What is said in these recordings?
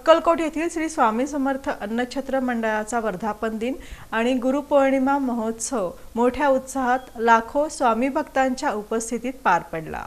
अक्कलकोट येथील श्री स्वामी समर्थ अन्नछत्र मंडळाचा वर्धापन दिन आणि गुरुपौर्णिमा महोत्सव मोठ्या उत्साहात लाखो स्वामी भक्तांच्या उपस्थितीत पार पडला।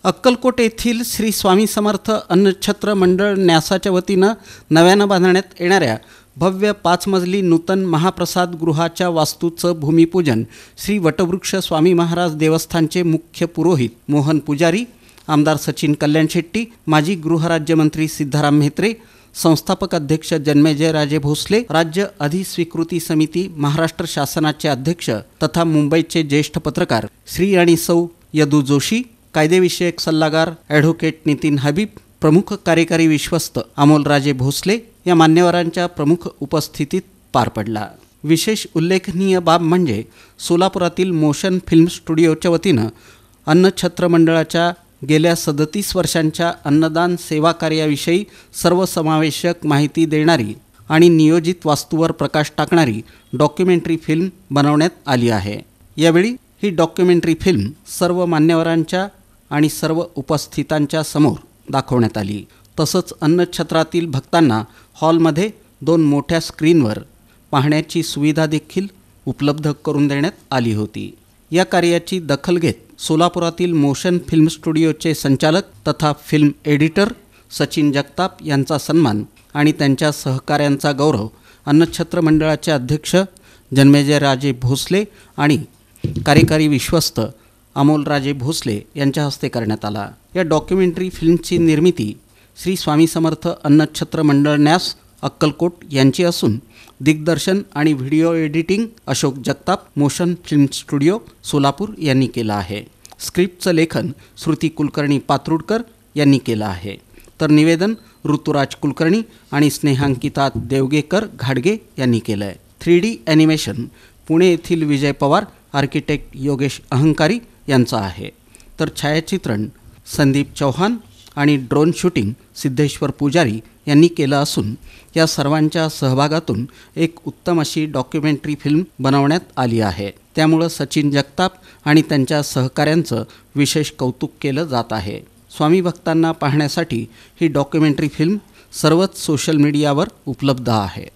अक्कलकोट येथील श्री स्वामी समर्थ अन्नछत्र मंडळ न्यासाच्या वतीनं नव्यानं बांधण्यात येणाऱ्या भव्य 5 मजली नूतन महाप्रसाद गृहाच्या वास्तूचं भूमिपूजन श्री वटवृक्ष स्वामी महाराज देवस्थानचे मुख्य पुरोहित मोहन पुजारी, आमदार सचिन कल्याण शेट्टी, माजी गृहराज्यमंत्री सिद्धाराम म्हेत्रे, संस्थापक अध्यक्ष जन्मेजयराजे भोसले, राज्य अधिस्वीकृती समिती महाराष्ट्र शासनाचे अध्यक्ष तथा मुंबईचे ज्येष्ठ पत्रकार श्री आणि सौ यदू जोशी, कायदेविषयक सल्लागार ॲडव्होकेट नितीन हबीब, प्रमुख कार्यकारी विश्वस्त अमोलराजे भोसले या मान्यवरांच्या प्रमुख उपस्थितीत पार पडला। विशेष उल्लेखनीय बाब म्हणजे सोलापुरातील मोशन फिल्म स्टुडिओच्या वतीनं अन्नछत्र मंडळाच्या गेल्या 37 वर्षांच्या अन्नदान सेवा कार्याविषयी सर्वसमावेशक माहिती देणारी आणि नियोजित वास्तूवर प्रकाश टाकणारी डॉक्युमेंटरी फिल्म बनवण्यात आली आहे। यावेळी ही डॉक्युमेंटरी फिल्म सर्व मान्यवरांच्या आणि सर्व उपस्थितांच्या समोर दाखवण्यात आली। तसंच अन्नछत्रातील भक्तांना हॉलमध्ये 2 मोठ्या स्क्रीनवर पाहण्याची सुविधा देखील उपलब्ध करून देण्यात आली होती। या कार्याची दखल घेत सोलापुरातील मोशन फिल्म स्टुडिओचे संचालक तथा फिल्म एडिटर सचिन जगताप यांचा सन्मान आणि त्यांच्या सहकाऱ्यांचा गौरव अन्नछत्र मंडळाचे अध्यक्ष जन्मेजयराजे भोसले आणि कार्यकारी विश्वस्त अमोलराजे भोसले यांच्या हस्ते करण्यात आला। या डॉक्युमेंटरी फिल्मची निर्मिती श्री स्वामी समर्थ अन्नछत्र मंडळ न्यास अक्कलकोट यांची असून दिग्दर्शन आणि video editing Ashok Jagtap motion film studio Solapur यांनी केलं आहे। स्क्रिप्टचं लेखन श्रुती कुलकर्णी पात्रुडकर यांनी केलं आहे, तर निवेदन ऋतुराज कुलकर्णी आणि स्नेहांकिता देवगेकर घाडगे यांनी केलं आहे। 3D ॲनिमेशन पुणे येथील विजय पवार, आर्किटेक्ट योगेश अहंकारी यांचा आहे, तर छायाचित्रण संदीप चौहान आणि ड्रोन शूटिंग सिद्धेश्वर पुजारी यांनी केलं असून या सर्वांच्या सहभागातून एक उत्तम अशी डॉक्युमेंटरी फिल्म बनवण्यात आली आहे। त्यामुळं सचिन जगताप आणि त्यांच्या सहकाऱ्यांचं विशेष कौतुक केलं जात आहे। स्वामी भक्तांना पाहण्यासाठी ही डॉक्युमेंटरी फिल्म सर्वच सोशल मीडियावर उपलब्ध आहे।